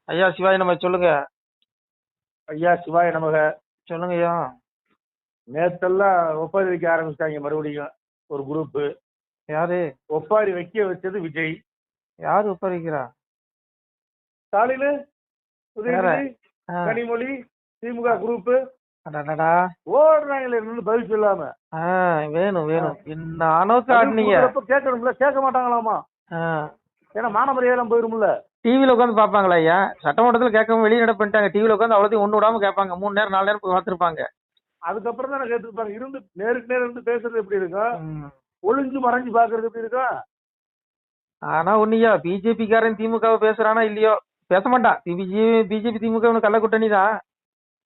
ஐயா சிவாய் நம்ம சொல்லுங்க. ஐயா சிவாய நமக. சொல்லுங்க ஐயா. நேத்தெல்லாம் ஒப்பாரி வைக்க ஆரம்பிச்சிட்டாங்க மறுபடியும் ஒரு குரூப். யாரு ஒப்பாரி வைக்க வச்சது விஜய். யாரு ஒப்பறிக்கிறா? ஸ்டாலின், வேற உதயநிதி, கனிமொழி, திமுக குரூப் அடடடா. ஓடுறாங்களே நின்னு பதில் சொல்லாம. வேணும் வேணும் என்ன அளவுக்கு ஆடுனீங்க. கேட்கணும்ல, கேட்க மாட்டாங்களாமா. ஏன்னா மானமரியாதை போயிரும்ல. டிவில உட்காந்து பாப்பாங்களா ஐயா? சட்டமன்றத்துல கேட்காம வெளிநடப்பு பண்ணிட்டாங்க. டிவில உட்காந்து அவ்வளோத்தையும் ஒண்ணு விடாம கேட்பாங்க. 3 நேரம் 4 நேரம் பார்த்துருப்பாங்க. அதுக்கப்புறம் தானே கேட்டுருப்பாங்க. இருந்து நேருக்கு நேரம் இருந்து பேசுறது எப்படி இருக்கும், ஒளிஞ்சு மறைஞ்சு பாக்குறது எப்படி இருக்கும். ஆனா ஒண்ணுயா, பிஜேபி காரன் திமுகவை பேசுறானா இல்லையோ, பேச மாட்டான். பிஜேபி திமுக கள்ள கூட்டணி தான்.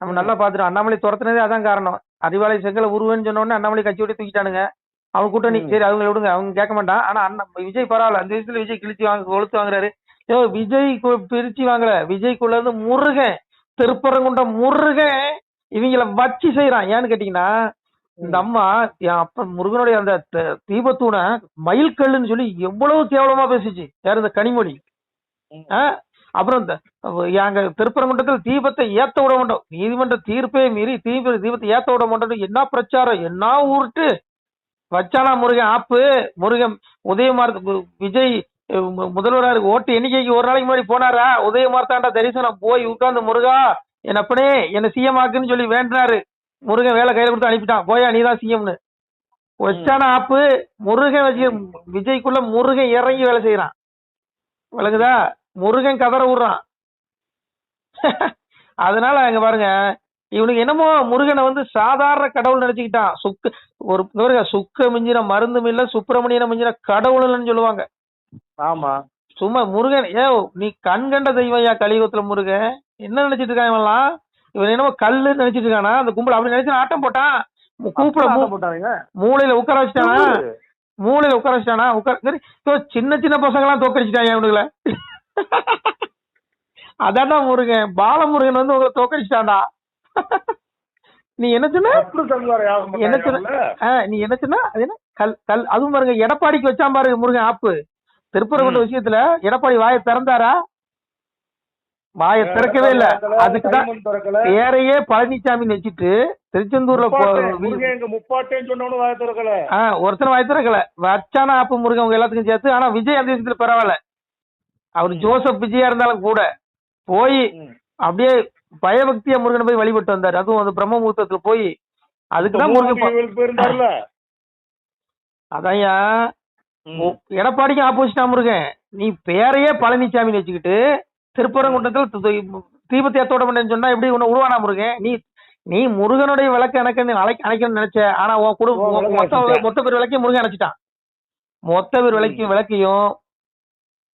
நம்ம நல்லா பாத்துட்டோம். அண்ணாமலை துரத்துனதே அதான் காரணம். அறிவாலய செங்கலை உருவன்னு சொன்ன உடனே அண்ணாமலை கட்சி விட்டு தூக்கிட்டானுங்க. அவங்க கூட்டணி சரி, அவங்க விடுங்க, அவங்க கேட்க மாட்டான். ஆனா விஜய் பரவாயில்ல. அந்த விஷயத்துல விஜய் கிழிச்சு கொளுத்து வாங்குறாரு. விஜய் பிரிச்சு வாங்கல. விஜய்க்குள்ள இருந்து முருகன், திருப்பரங்குன்றம் முருகன் இவங்கள வச்சு செய்யறான். ஏன்னு கேட்டீங்கன்னா, இந்த அம்மா அப்ப முருகனுடைய அந்த தீபத்தூண மயில் கல்லுன்னு சொல்லி எவ்வளவு கேவலமா பேசிச்சு. யார்? இந்த கனிமொழி. அப்புறம் எங்க திருப்பரங்குன்றத்தில் தீபத்தை ஏத்த விட மாட்டோம், நீதிமன்ற தீர்ப்பே மீறி தீபத்தை ஏத்த விட மாட்டோம். என்ன பிரச்சாரம், என்ன ஊருட்டு வச்சானா முருகன் ஆப்பு. முருகன் உதயமார்த்த விஜய் முதல்வராக ஓட்டு எண்ணிக்கைக்கு ஒரு நாளைக்கு முன்னாடி போனாரா, உதயமார்த்தாண்டா தரிசனம் போய் உட்கார்ந்து முருகா என் அப்பனே என்ன சிஎம் ஆக்குன்னு சொல்லி வேண்டினாரு. முருகன் வேலை கையில கொடுத்து அனுப்பிட்டான். போயா நீதான் சிஎம்னு வச்சானா ஆப்பு. முருகன் வச்சு விஜய்க்குள்ள முருகன் இறங்கி வேலை செய்யறான். விளங்குதா? முருகன் கதற விடுறான். அதனால அங்க பாருங்க, இவனுக்கு என்னமோ முருகனை சாதாரண கடவுள் நினைச்சுக்கிட்டான். சுக்க மிஞ்சின மருந்தும் இல்ல, சுப்பிரமணியனை மிஞ்சின கடவுள்னு சொல்லுவாங்க. ஆமா, சும்மா முருகன் நீ கண் கண்ட தெய்வம். கலியுகத்துல முருகன் என்ன நினைச்சிட்டு இருக்கான் இவன்லாம்? இவன் என்னமோ கல்லு நினைச்சிட்டு இருக்கானா? அந்த கும்பல் அப்படி நினைச்சு ஆட்டம் போட்டான். மூளையில உட்கார வச்சுட்டானா? மூளையில உட்கார வச்சுட்டானா? சின்ன சின்ன பசங்க எல்லாம் தோக்கடிச்சிட்டாங்க இவனுக்குல. அதான் முருகன், பாலமுருகன் உங்களை தோக்கடிச்சிட்டான்டா. நீ என்ன சொன்ன? நீ என்ன சொன்ன? அது என்ன கல்? அதுவும் பாருங்க, எடப்பாடிக்கு வச்சா பாருங்க முருகன் ஆப்பு. திருப்பரங்குன்ற விஷயத்துல எடப்பாடி வாயை திறந்தாரா? வாயை திறக்கவே இல்ல. அதுக்குதான் பேரையே பழனிசாமி வச்சுட்டு திருச்செந்தூர்ல ஒருத்தர் வாய் திறக்கல. வச்சானா ஆப்பு முருகன் உங்க எல்லாத்துக்கும் சேர்த்து. ஆனா விஜய் அந்த விஷயத்துல பரவாயில்ல. அவர் ஜோசப் விஜயா இருந்தாலும் கூட போய் அப்படியே பயபக்தியா முருகனை போய் வழிபட்டு வந்தாரு. அதுவும் அந்த பிரம்ம முகூர்த்தத்துல போய். அதுக்குதான் முருகன் அதையா எடப்பாடிக்கு ஆப்போசிட்டா முருகன். நீ பேரையே பழனிசாமி வச்சுக்கிட்டு திருப்பரங்குன்றத்தில் தீபத்தை ஏத்தோட பண்ணு சொன்னா எப்படி உன்னை உருவானா முருகன்? நீ முருகனுடைய விளக்கு அணைக்கணும்னு நினைச்ச. ஆனா உன் குடும்பம் மொத்த பேர் விளக்கையும் முருகன் அணைச்சிட்டான். மொத்த பேர் விளக்கையும்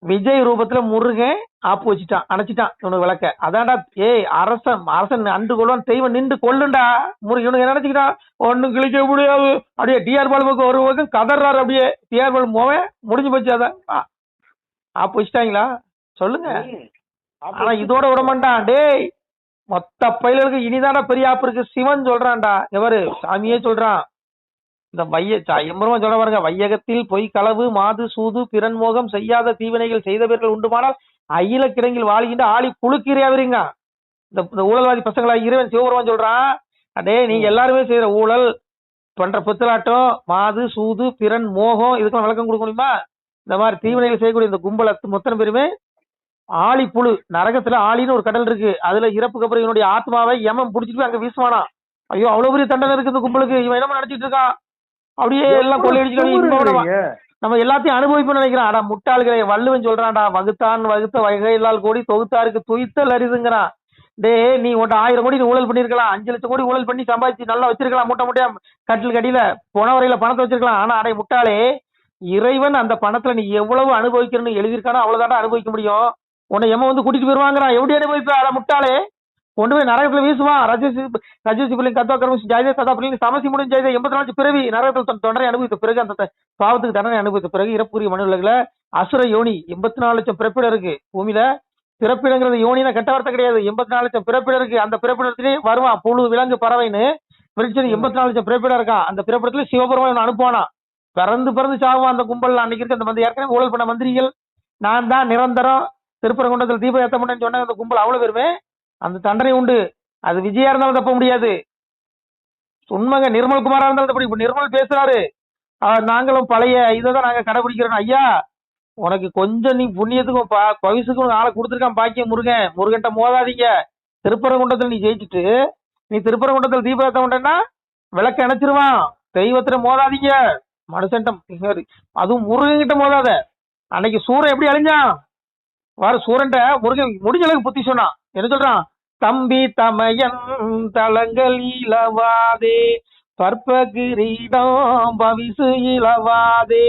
விஜய் ரூபத்துல முருகன் ஆப்பு வச்சுட்டான், அணைச்சிட்டான் இவனுக்கு விளக்க. அதான்டா அரசன் அன்று கொள்வான் தெய்வம் நின்று கொள்ளுண்டா. இவனுக்கு நினைச்சுக்கிட்டான் ஒன்னும் கிழிக்க முடியாது. அப்படியே டிஆர் பாலுக்கு ஒரு பக்கம் கதறாரு. அப்படியே டிஆர் பாலு மோவன் முடிஞ்சு போச்சு. அதான் ஆப்பு வச்சுட்டாங்களா சொல்லுங்க. ஆனா இதோட விட மாட்டான். டேய் மொத்த பயிலுக்கு இனிதான பெரிய ஆப்பு இருக்கு. சிவன் சொல்றான்டா. எவரு? சாமியே சொல்றான். இந்த எம்பருமா சொல்ல பாருங்க, வையகத்தில் பொய் களவு மாது சூது பிறன்மோகம் செய்யாத தீவினைகள் செய்தவர்கள் உண்டுமானால் அயில கிடங்கில் வாழ்கின்ற ஆளி புழுக்கிறீங்க. இந்த ஊழல்வாதி பசங்களா இறைவன் சிவபெருமான் சொல்றான். அடே நீங்க எல்லாருமே செய்யற ஊழல் பண்ற புத்தலாட்டம் மாது சூது பிறன் மோகம் இதுக்கெல்லாம் விளக்கம் கொடுக்க முடியுமா? இந்த மாதிரி தீவினைகள் செய்யக்கூடிய இந்த கும்பல மொத்தம் பேருமே ஆளி புழு. நரகத்துல ஆளின்னு ஒரு கடல் இருக்கு. அதுல இறப்புக்கு அப்புறம் இவனுடைய ஆத்மாவை யமன் புடிச்சிட்டு போய் அங்க வீசுவானா. ஐயோ அவ்வளவு பெரிய தண்டனை இருக்கு இந்த கும்பலுக்கு. இவன் என்ன நினைச்சிட்டு இருக்கான்? அப்படியே எல்லாம் கொள்ளையடிச்சு நம்ம எல்லாத்தையும் அனுபவிப்போம்னு நினைக்கிறான். ஆனா முட்டாள்களை வள்ளுவன் சொல்றான்டா, வகுத்தான் வகுத்த வகையில்லால் கோடி தொகுத்தாருக்கு துய்த்தல் அரிதுங்கிறான். டே நீ உன்ட்ட 1000 கோடி ஊழல் பண்ணிருக்கலாம், 5 லட்சம் கோடி ஊழல் பண்ணி சம்பாதிச்சு நல்லா வச்சிருக்கலாம், மூட்டை மூட்டையா கட்டில் கடியில புனவரையில பணத்தை வச்சிருக்கலாம். ஆனா அடை முட்டாளே, இறைவன் அந்த பணத்துல நீ எவ்வளவு அனுபவிக்கணும்னு எழுதியிருக்கானோ அவ்வளவுதான்டா அனுபவிக்க முடியும். உன்னை கூட்டிட்டு போயிருவாங்கிறான். எப்படி அனுபவிப்ப? அட முட்டாளே, கொண்டு போய் நரகத்துல வீசுவான். ரஜசிபிள்ளையும் கத்தா கர்மம் ஜாயதே சதா பிள்ளைங்க சமசி முடிஞ்சு 84 பிறவி நரகத்தில் தொண்டரை அனுபவித்த பிறகு, அந்த பாவத்துக்கு தண்டனை அனுபவித்த பிறகு இறப்புரிய மனுல அசுர யோனி 84 லட்சம் பிறப்பிடம் இருக்கு பூமியில. பிறப்பிடங்கிறது யோனினா கெட்ட வார்த்தை கிடையாது. 84 லட்சம் பிறப்பிடம் இருக்கு. அந்த பிறப்பிடத்திலே வருவான் புழு விலங்கு பறவைன்னு பிரிச்சது. 84 லட்சம் பிறப்பிடம் இருக்கான். அந்த பிறப்பிடத்துல சிவபெருமான் அனுப்புவானா. பிறந்து சாவான் அந்த கும்பல். அன்னைக்கு இருக்க அந்த ஏற்கனவே ஊழல் பண்ண மந்திரிகள் நான் தான் நிரந்தரம் திருப்பரங்குன்றத்தில் தீபம் ஏத்த மாட்டேன்னு சொன்ன அந்த கும்பல் அவ்வளவு பேருமே அந்த தண்டனை உண்டு. அது விஜயா இருந்தாலும் தப்ப முடியாது. உண்மைங்க, நிர்மல்குமாரா இருந்தாலும் தப்பு. இப்ப நிர்மல் பேசுறாரு, நாங்களும் பழைய இதைதான் நாங்க கடைபிடிக்கிறோம். ஐயா, உனக்கு கொஞ்சம் நீ புண்ணியத்துக்கும் பவிசுக்கும் ஆளை கொடுத்துருக்கான் பாக்கியம். முருகன்ட்ட மோதாதீங்க. திருப்பரங்குன்றத்தில் நீ ஜெயிச்சுட்டு நீ திருப்பரங்குன்றத்தில் தீபம் ஏத்த மாட்டேன்னா விளக்க அணைச்சிருவான். தெய்வத்துல மோதாதீங்க, மனுஷன்ட்ட, அதுவும் முருகன் கிட்ட மோதாத. அன்னைக்கு சூரன் எப்படி அழிஞ்சான் வார, சூரன்ட்ட முருகன் முடிஞ்ச அளவுக்கு புத்தி சொன்னான். என்ன சொல்றான்? தம்பி தமையன் தளங்கள் இலவாதே, பற்ப கிரீடம் பவிசு இலவாதே,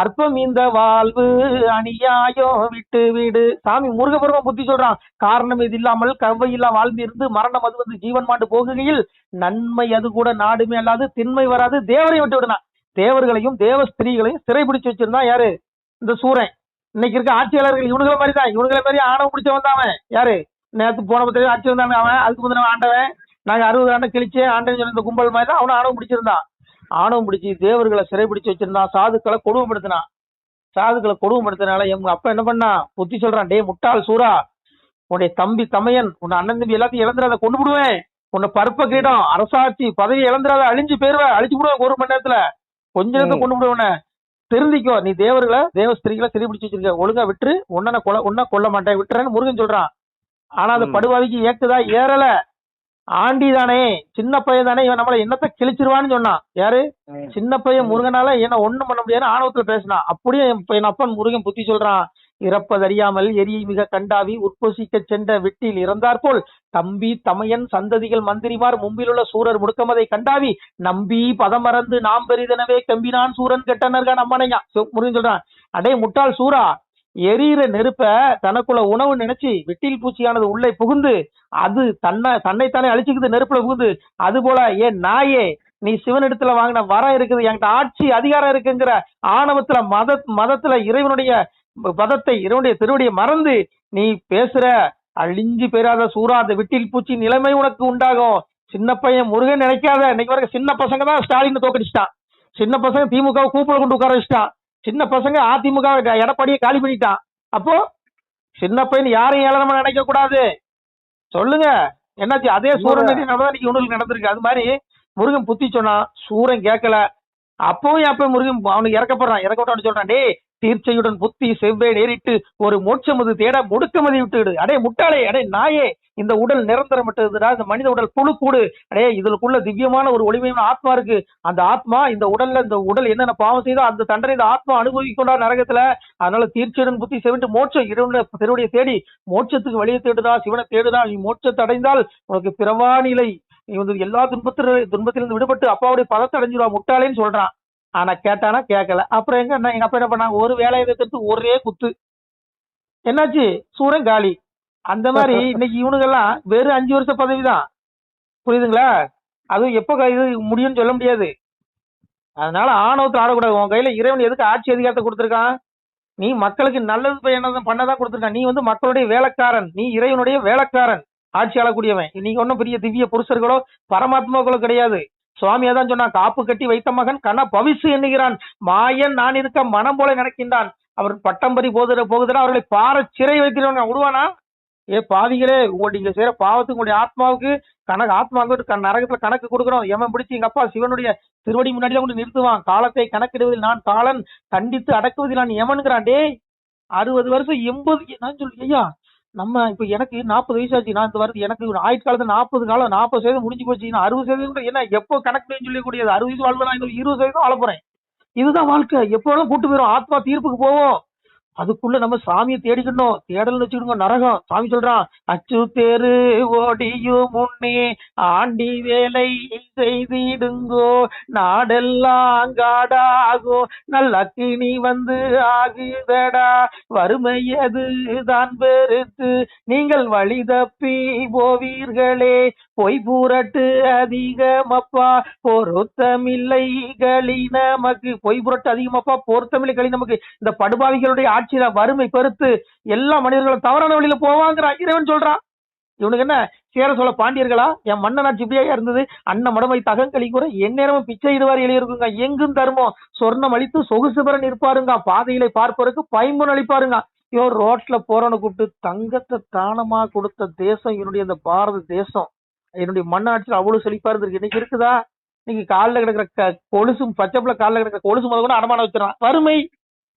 அற்பம் இந்த வாழ்வு அநியாயோ விட்டு விடு. சாமி முருகபெருமான் புத்தி சொல்றான். காரணம் இது இல்லாமல் கவ்வை இல்லா வாழ்ந்திருந்து மரணம் அது வந்து ஜீவன் மாண்டு போகுகையில் நன்மை அது கூட நாடுமே அல்லாது திண்மை வராது, தேவரை விட்டு விடுனா. தேவர்களையும் தேவ ஸ்திரீகளையும் சிறைபிடிச்சு வச்சிருந்தான் யாரு? இந்த சூரன். இன்னைக்கு இருக்க ஆட்சியாளர்கள் இவனுங்களை மாதிரி தான். இவனுங்களை மாதிரி ஆணவம் பிடிச்ச வந்தாவன் யாரு? நேற்று போன பத்திரிகை ஆட்சி வந்தாங்க அவன். அதுக்கு முந்தின ஆண்டவன், நாங்க 60 ஆண்டு கிழிச்சு ஆண்டவன் சொன்ன இந்த கும்பல் மாதிரி தான் அவனும் ஆணவம் பிடிச்சிருந்தான். ஆணவம் பிடிச்சி தேவர்களை சிறைபிடிச்சு வச்சிருந்தான். சாதுக்களை கொடுமைப்படுத்தினான். சாதுக்களை கொடுமைப்படுத்தினால எங்க அப்பா என்ன பண்ணா புத்தி சொல்றான். டே முட்டாள் சூரா, உன்னுடைய தம்பி தமையன் உன்னை அண்ணன் தம்பி எல்லாத்தையும் இழந்துடாத, கொண்டு விடுவேன். உன்னை பருப்ப கிரீடம் அரசாட்சி பதவி இழந்துடாத, அழிஞ்சு போயிருவேன், அழிச்சு விடுவேன் 1 மணி நேரத்துல, கொஞ்ச நேரத்தை கொண்டு விடுவேன். திருந்திக்கோ, நீ தேவர்களை தேவ ஸ்திரீகளை சிறைபிடிச்சு வச்சிருக்க, ஒழுங்கா விட்டுரு, உன்ன கொல்ல மாட்டேன், விட்டுறேன்னு முருகன் சொல்றான். ஆனா அந்த படுவாதிக்கு ஏக்குதா? ஏறல. ஆண்டி தானே, சின்ன பையன் தானே, இவன் நம்மள என்னத்தை கிழிச்சிருவான்னு சொன்னான். யாரு? சின்ன பையன். முருகனால என்ன ஒண்ணும் பண்ண முடியாது ஆணவத்துல பேசினான். அப்படியே என் அப்பன் முருகன் புத்தி சொல்றான். இறப்பதறியாமல் எரியை மிக கண்டாவி உற்பசிக்க சென்ற வெட்டில் இறந்தார் போல் தம்பி தமையன் சந்ததிகள் மந்திரிமார் மும்பிலுள்ள சூரர் முடுக்கமதை கண்டாவி நம்பி பதமறந்து நாம் பெரிதனவே கம்பினான் சூரன் கெட்டனர்கான் அம்மனையா. முருகன் சொல்றான். அடே முட்டாள் சூரா, எரியிற நெருப்ப தனக்குள்ள உணவு நினைச்சு வெட்டில் பூச்சியானது உள்ளே புகுந்து அது தன்னைத்தானே அழிச்சுக்குது நெருப்புல புகுந்து. அது போல ஏன் நாயே, நீ சிவனிடத்துல வாங்கின வரம் இருக்குது, என்கிட்ட ஆட்சி அதிகாரம் இருக்குங்கிற ஆணவத்துல மதத்துல இறைவனுடைய பதத்தை இறைவனுடைய திருவடியை மறந்து நீ பேசுற. அழிஞ்சு பெறாத சூரா, அந்த வெட்டில் பூச்சி நிலைமை உனக்கு உண்டாகும். சின்ன பையன் முருகன் நினைக்காத. இன்னைக்கு வரைக்கும் சின்ன பசங்க தான் ஸ்டாலின் தோக்கடிச்சிட்டான். சின்ன பசங்க திமுக கூப்பிட கொண்டு உட்கார வச்சுட்டான். சின்ன பசங்க அதிமுக எடப்பாடியை காலி பண்ணிட்டான். அப்போ சின்ன பையன் யாரையும் ஏளனமா நினைக்க கூடாது. சொல்லுங்க என்னாச்சு? அதே சூரன் இன்னைக்கு ஒண்ணுக்கு நடந்திருக்கு. அது மாதிரி முருகன் புத்தி சொன்னா, சூரன் கேட்கல. அப்பவும் அப்ப முருகன் அவனுக்கு இறக்கப்பட்டான்னு சொல்றான். டே தீர்ச்சையுடன் புத்தி செவ்வே நேரிட்டு ஒரு மோட்சமது தேட முடுக்கமதி விட்டுடு. அடே முட்டாளே, அடே நாயே, இந்த உடல் நிரந்தரமற்றதுடா. இந்த மனித உடல் புழு கூடு. அடே இதுக்குள்ள திவ்யமான ஒரு ஒளிமயமான ஆத்மா இருக்கு. அந்த ஆத்மா இந்த உடல் என்னென்ன பாவம் செய்தோ அந்த தண்டனை இந்த ஆத்மா அனுபவிக்கொண்டா நரகத்துல. அதனால தீர்ச்சையுடன் புத்தி செவிட்டு மோட்சம் திருவடியை தேடி மோட்சத்துக்கு வழியை தேடுதா, சிவனை தேடுதா. நீ மோட்சத்தை அடைந்தால் உனக்கு பிறவா நிலை, நீ வந்து எல்லா துன்பத்திலிருந்து விடுபட்டு அப்பாவுடைய பதத்தை அடைஞ்சிருவா முட்டாளேன்னு சொல்றான். ஆனா கேட்டானா? கேட்கல. அப்புறம் எங்க அப்பா என்ன பண்ணாங்க? ஒரு வேலையை எடுத்து ஒரே குத்து. என்னாச்சு? சூரன் காலி. அந்த மாதிரி இன்னைக்கு இவனுங்கெல்லாம் வெறும் 5 வருஷ பதவி தான். புரியுதுங்களா? அதுவும் எப்ப இது முடியும்னு சொல்ல முடியாது. அதனால ஆணவத்தை ஆடக்கூடாது. உன் கையில இறைவன் எதுக்கு ஆட்சி அதிகாரத்தை கொடுத்திருக்கான்? நீ மக்களுக்கு நல்லது பண்ணதான் கொடுத்திருக்கான். நீ வந்து மக்களுடைய வேலைக்காரன், நீ இறைவனுடைய வேலைக்காரன், ஆட்சி ஆளக்கூடியவன். நீங்க ஒன்னும் பெரிய திவ்ய புருஷர்களோ பரமாத்மாக்களோ கிடையாது. சுவாமியா தான் சொன்னா, காப்பு கட்டி வைத்த மகன் கன பவிசு எண்ணுகிறான், மாயன் நான் இருக்க மனம் போல நினைக்கின்றான், அவர் பட்டம்பரி போகுதுன்னா அவர்களை பார சிறை வைக்கிறவங்க விடுவானா? ஏ பாவிகளே, நீங்க செய்யற பாவத்துக்கு உங்களுடைய ஆத்மாவுக்கு ஆத்மாவுக்கு நரகத்துல கணக்கு கொடுக்குறோம். எவன் பிடிச்சி எங்க அப்பா சிவனுடைய திருவடி முன்னாடியில கொண்டு நிறுத்துவான். காலத்தை கணக்கிடுவதில் நான் காலன், கண்டித்து அடக்குவதில் நான் எவனுங்கிறான். டே 60 வருஷம் 80 நான் சொல்லி ஐயா, நம்ம இப்ப எனக்கு 40 வயசாச்சு. நான் இந்த வருது எனக்கு ஆயுட்காலத்துல 40% முடிஞ்சு போச்சு. 60% என்ன எப்போ கணக்கு சொல்லக்கூடியது? 60 வயசு வாழ்வு, நான் 20% வாழ போறேன். இதுதான் வாழ்க்கை. எப்போ வேணாலும் கூட்டு போயிடும். ஆத்மா தீர்ப்புக்கு போவோம். அதுக்குள்ள நம்ம சாமியை தேடிக்கணும். தேடல் வச்சுக்கிடுங்க நரகம். சாமி சொல்றான், அச்சு தேரு ஓடியும் முன்னே ஆண்டி வேலை செய்திடுங்கோ, நாடெல்லாம் காடாகோ நல்லக்கு நீ வந்து ஆகுதடா, வறுமையது தான் பெருத்து நீங்கள் வழி தப்பி போவீர்களே, பொய் பூரட்டு அதிகமப்பா பொருத்தமில்லை களி நமக்கு. பொய் புரட்டு அதிகமப்பா பொருத்தமில்லை களி நமக்கு. இந்த படுபாவிகளுடைய ஆட்சியில வறுமை பெருத்து எல்லா மனிதர்களும் தவறான வழியில போவாங்கிறான் இறைவன் சொல்றான். இவனுக்கு என்ன சேர சோழ பாண்டியர்களா? என் மன்னனாட்சி இப்படியா இருந்தது? அன்ன மடமை தகங்களி கூட எந்நேரமும் பிச்சை இடுவார் எழுதியிருக்குங்க. எங்கும் தர்மம் சொர்ணம் அளித்து சொகுசுபரன் இருப்பாருங்க, பாதையில பார்ப்பதற்கு பைம்பொன் அளிப்பாருங்க. ரோட்ல போறவனை கூப்பிட்டு தங்கத்தை தானமா கொடுத்த தேசம் என்னுடைய இந்த பாரத தேசம். என்னுடைய மண்ணாட்சியில் அவ்வளவு செழிப்பா இருந்திருக்கு. இன்னைக்கு இருக்குதா? இன்னைக்கு காலில் கிடக்கிற கொலுசும் பச்சைப்புல காலில் கிடக்கிற கொலுசு முத கூட அடமானம் வச்சிடறான். வறுமை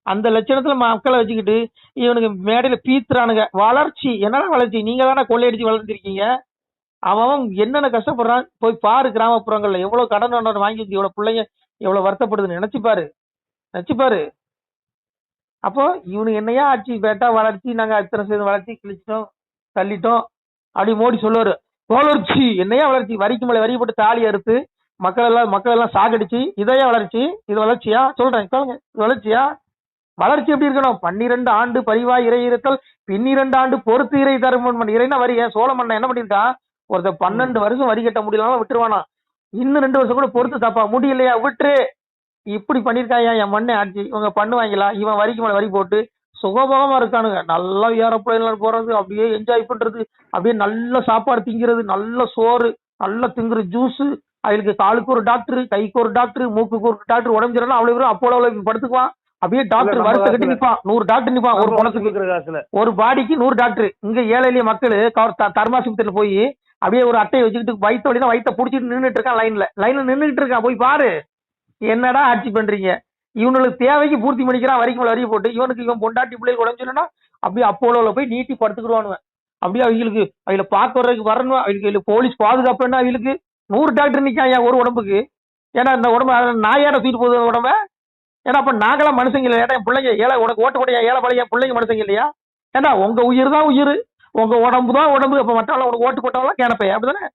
அந்த லட்சணத்துல மக்களை வச்சுக்கிட்டு இவனுக்கு மேடையில பீத்துறானுங்க. வளர்ச்சி என்னடா வளர்ச்சி? நீங்க தானே கொள்ளையடிச்சு வளர்ந்துருக்கீங்க. அவன் என்னென்ன கஷ்டப்படுறான் போய் பாரு. கிராமப்புறங்கள்ல எவ்வளவு கடன் வாங்கி வச்சு எவ்வளவு பிள்ளைங்க எவ்வளவு வருத்தப்படுதுன்னு நினைச்சுப்பாரு. அப்போ இவனுக்கு என்னையா ஆட்சி பேட்டா வளர்ச்சி, நாங்க அத்தனை சேர்ந்து வளர்ச்சி கிழிச்சிட்டோம் தள்ளிட்டோம் அப்படி மோடி சொல்லுவாரு. வளர்ச்சி என்னையா வளர்ச்சி? வரிக்கு மேல வரி போட்டு தாலி அறுத்து மக்கள் எல்லாம் சாகடிச்சு இதையா வளர்ச்சி? இது வளர்ச்சியா? சொல்றேன் கேளுங்க. இது வளர்ச்சியா? வளர்ச்சி எப்படி இருக்கணும்? 12 ஆண்டு பரிவாய் இறை இருத்தல், 12 ஆண்டு பொறுத்து இறை தருமன். இறைனா வரி. சோழ மன்னன் என்ன பண்ணிருக்கான்? ஒருத்தர் 12 வருஷம் வரி கட்ட முடியலாம விட்டுருவானா? இன்னும் 2 வருஷம் கூட பொறுத்து தப்பா முடியலையா விட்டுரு. இப்படி பண்ணிருக்காயா என் மண்ணை ஆட்சி. இவங்க பண்ணுவாங்களா? இவன் வரிக்கு மேல வரி போட்டு சுகபோகமா இருக்கானுங்க. நல்லா ஏரோப்ளைன்ல போறது, அப்படியே என்ஜாய் பண்றது, அப்படியே நல்ல சாப்பாடு திங்கிறது, நல்ல சோறு, நல்ல திங்குற ஜூஸ். அவளுக்கு காலுக்கு ஒரு டாக்டர், கைக்கு ஒரு டாக்டர், மூக்குக்கு ஒரு டாக்டர். உடம்பு சரியில்லை அவ்வளவு அப்போல படுத்துக்குவான். அப்படியே டாக்டர் வருஷம் கட்டி நிற்பான். 100 டாக்டர் நிற்பான் ஒரு பணத்துக்கு. ஒரு பாடிக்கு 100 டாக்டர். இங்க ஏழை எளிய மக்கள் தர்மாசிபத்திரியில போய் அப்படியே ஒரு அட்டையை வச்சுக்கிட்டு வயிற்று வலினா வயிற்ற புடிச்சிட்டு நின்றுட்டு இருக்கான். லைன்ல நின்றுட்டு இருக்கான். போய் பாரு என்னடா ஆட்சி பண்றீங்க. இவனுக்கு தேவைக்கு பூர்த்தி பண்ணிக்கிறான். வரிக்கு மேல வரிய போட்டு இவன் பொண்டாட்டி பிள்ளைகள் உடம்பு சொல்லணும்னா அப்படியே அப்போல போய் நீட்டி படுத்துக்கிடுவானுவன். அப்படியே அவங்கள பார்க்க வர்றதுக்கு வரணும். அவங்களுக்கு போலீஸ் பாதுகாப்பு என்ன? அவங்களுக்கு 100 டாக்டர் நிக்காயா ஒரு உடம்புக்கு. ஏன்னா இந்த உடம்பு நாயாட தூக்கிட்டு போகுது உடம்ப. ஏன்னா அப்ப நாங்களாம் மனுஷங்க இல்லையா? என் பிள்ளைங்க ஏழை உனக்கு ஓட்டு போட்டியா? ஏழை பழைய பிள்ளைங்க மனுஷங்க இல்லையா? ஏன்னா உங்க உயிர் தான் உயிர், உங்க உடம்பு தான் உடம்பு. அப்ப மற்றவங்க உனக்கு ஓட்டு போட்டவங்களாம் கேனப்பையா? அப்படிதானே?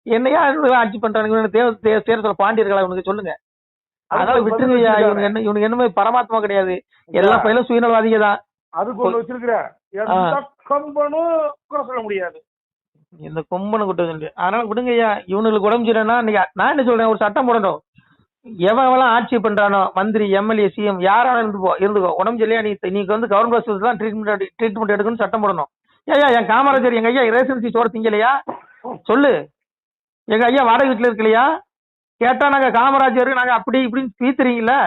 என்னையா ஆட்சி பண்றாங்க? தேர்தல் பாண்டியர்களா உனக்கு சொல்லுங்க. அதனால விட்டுருங்கய்யா. இவனுக்கு என்னமே பரமாத்மா கிடையாது. எல்லா பயிலும் சுயநலவாதிக தான். அதுக்கு ஒண்ணு வச்சிருக்கிற சொல்ல முடியாது. இந்த கொம்பனை குட்ட சொல்லி அதனால விடுங்கய்யா. இவனுக்கு உடம்பு சரியில்லைன்னா நான் என்ன சொல்றேன், ஒரு சட்டம் போடணும். எவன் ஆட்சி பண்றானோ மந்திரி, எம்எல்ஏ, சிஎம் யாராலும் இருந்துக்கோ. உடம்பு சரியா நீ வந்து கவர்மெண்ட் ஹாஸ்பிட்டல் தான் ட்ரீட்மெண்ட் எடுக்கணும்னு சட்டம் போடணும். ஏயா என் காமராஜர் எங்க ஐயா ரேஷன் சோறு திங்கலையா? சொல்லு. எங்க ஐயா வாடகை வீட்டுல இருக்கலையா? கேட்டா நாங்க காமராஜர் நாங்க அப்படி இப்படின்னு பீத்துறீங்களா?